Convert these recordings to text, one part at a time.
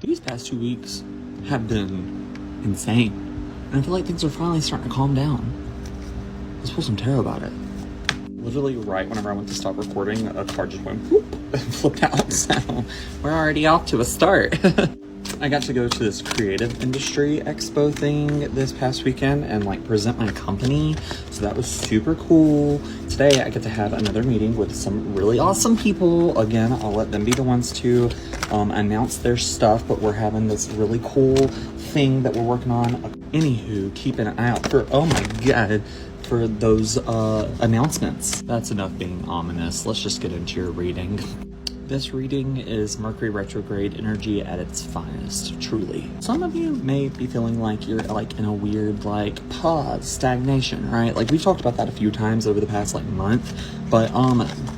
These past 2 weeks have been insane. And I feel like things are finally starting to calm down. Let's pull some tarot about it. Literally right whenever I went to stop recording, a card just went whoop and flipped out. So we're already off to a start. I got to go to this creative industry expo thing this past weekend and like present my company. So that was super cool. Today I get to have another meeting with some really awesome people. Again, I'll let them be the ones to announce their stuff, but we're having this really cool thing that we're working on. Anywho, keep an eye out for, oh my God, for those announcements. That's enough being ominous. Let's just get into your reading. This reading is Mercury retrograde energy at its finest, truly. Some of you may be feeling like you're like in a weird like pause, stagnation, right? Like we've talked about that a few times over the past like month, but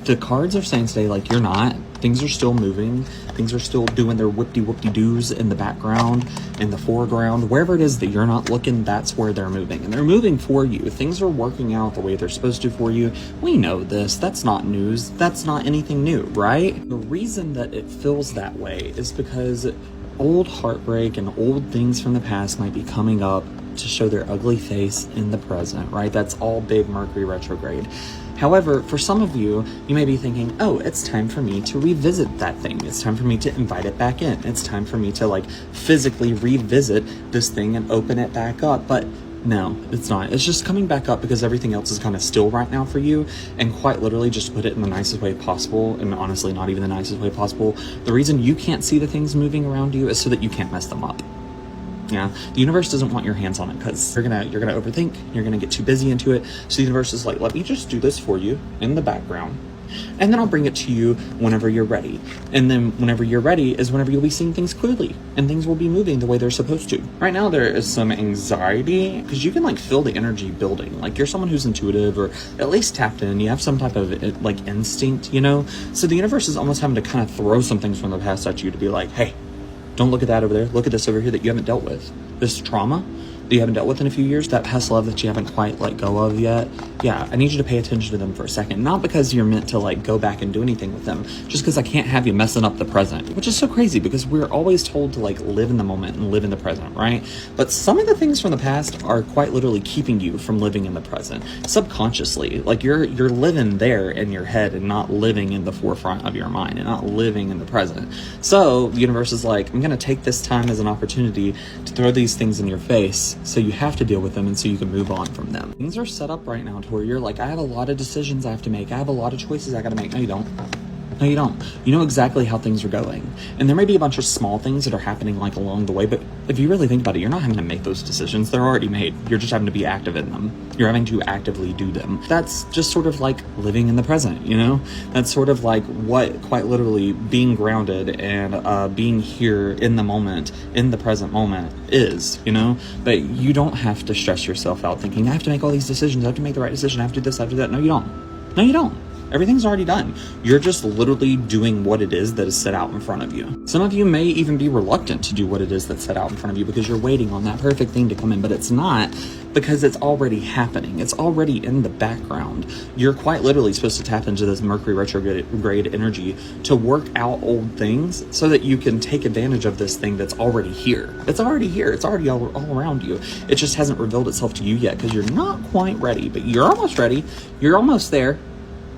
the cards are saying today like you're not. Things are still moving. Things are still doing their whoop-de-whoop-de-doos in the background, in the foreground. Wherever it is that you're not looking, that's where they're moving. And they're moving for you. Things are working out the way they're supposed to for you. We know this. That's not news. That's not anything new, right? The reason that it feels that way is because old heartbreak and old things from the past might be coming up to show their ugly face in the present, right? That's all big Mercury retrograde. However, for some of you, you may be thinking, oh, it's time for me to revisit that thing. It's time for me to invite it back in. It's time for me to like physically revisit this thing and open it back up. But no, it's not. It's just coming back up because everything else is kind of still right now for you. And quite literally, just put it in the nicest way possible. And honestly, not even the nicest way possible. The reason you can't see the things moving around you is so that you can't mess them up. Yeah, the universe doesn't want your hands on it because you're gonna overthink, you're gonna get too busy into it. So the universe is like, let me just do this for you in the background, and then I'll bring it to you whenever you're ready. And then whenever you're ready is whenever you'll be seeing things clearly and things will be moving the way they're supposed to. Right now there is some anxiety because you can like feel the energy building. Like you're someone who's intuitive or at least tapped in. You have some type of like instinct, you know? So the universe is almost having to kind of throw some things from the past at you to be like, hey, don't look at that over there. Look at this over here that you haven't dealt with. This trauma that you haven't dealt with in a few years, that past love that you haven't quite let go of yet. Yeah, I need you to pay attention to them for a second. Not because you're meant to like go back and do anything with them, just because I can't have you messing up the present, which is so crazy because we're always told to like live in the moment and live in the present, right? But some of the things from the past are quite literally keeping you from living in the present subconsciously. Like you're living there in your head and not living in the forefront of your mind and not living in the present. So the universe is like, I'm going to take this time as an opportunity to throw these things in your face so you have to deal with them and so you can move on from them. Things are set up right now to where you're like, I have a lot of decisions I have to make. I have a lot of choices I got to make. No, you don't. No, you don't. You know exactly how things are going. And there may be a bunch of small things that are happening like along the way, but if you really think about it, you're not having to make those decisions. They're already made. You're just having to be active in them. You're having to actively do them. That's just sort of like living in the present, you know? That's sort of like what quite literally being grounded and being here in the moment, in the present moment is, you know? But you don't have to stress yourself out thinking, I have to make all these decisions. I have to make the right decision. I have to do this, I have to do that. No, you don't. No, you don't. Everything's already done. You're just literally doing what it is that is set out in front of you. Some of you may even be reluctant to do what it is that's set out in front of you because you're waiting on that perfect thing to come in, but it's not because it's already happening. It's already in the background. You're quite literally supposed to tap into this Mercury retrograde energy to work out old things so that you can take advantage of this thing that's already here. It's already here. It's already all around you. It just hasn't revealed itself to you yet because you're not quite ready, but you're almost ready. You're almost there.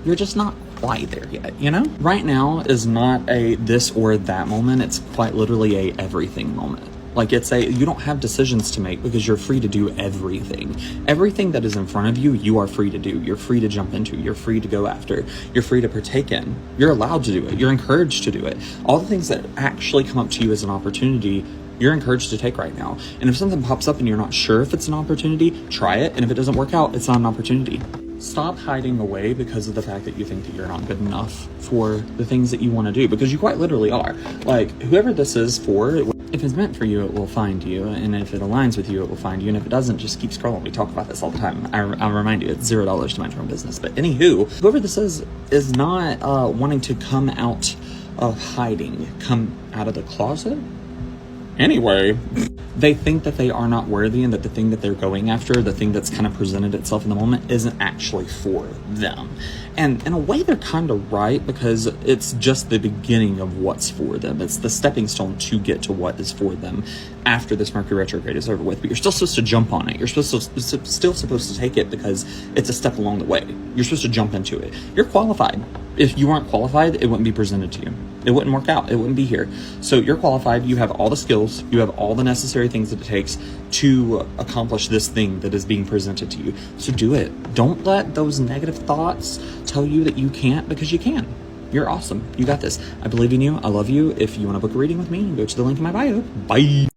You're just not quite there yet, you know? Right now is not a this or that moment. It's quite literally a everything moment. Like you don't have decisions to make because you're free to do everything. Everything that is in front of you, you are free to do. You're free to jump into. You're free to go after. You're free to partake in. You're allowed to do it. You're encouraged to do it. All the things that actually come up to you as an opportunity, you're encouraged to take right now. And if something pops up and you're not sure if it's an opportunity, try it. And if it doesn't work out, it's not an opportunity. Stop hiding away because of the fact that you think that you're not good enough for the things that you want to do, because you quite literally are. Like, whoever this is for, if it's meant for you, it will find you. And if it aligns with you, it will find you. And if it doesn't, just keep scrolling. We talk about this all the time. I'll remind you, it's $0 to mind your own business. But anywho, whoever this is not wanting to come out of hiding, come out of the closet. Anyway, they think that they are not worthy and that the thing that they're going after, the thing that's kind of presented itself in the moment, isn't actually for them. And in a way, they're kind of right, because it's just the beginning of what's for them. It's the stepping stone to get to what is for them after this Mercury retrograde is over with. But you're still supposed to jump on it. You're still supposed to take it, because it's a step along the way. You're supposed to jump into it. You're qualified. If you weren't qualified, it wouldn't be presented to you. It wouldn't work out. It wouldn't be here. So you're qualified. You have all the skills. You have all the necessary things that it takes to accomplish this thing that is being presented to you. So do it. Don't let those negative thoughts tell you that you can't, because you can. You're awesome. You got this. I believe in you. I love you. If you want to book a reading with me, go to the link in my bio. Bye.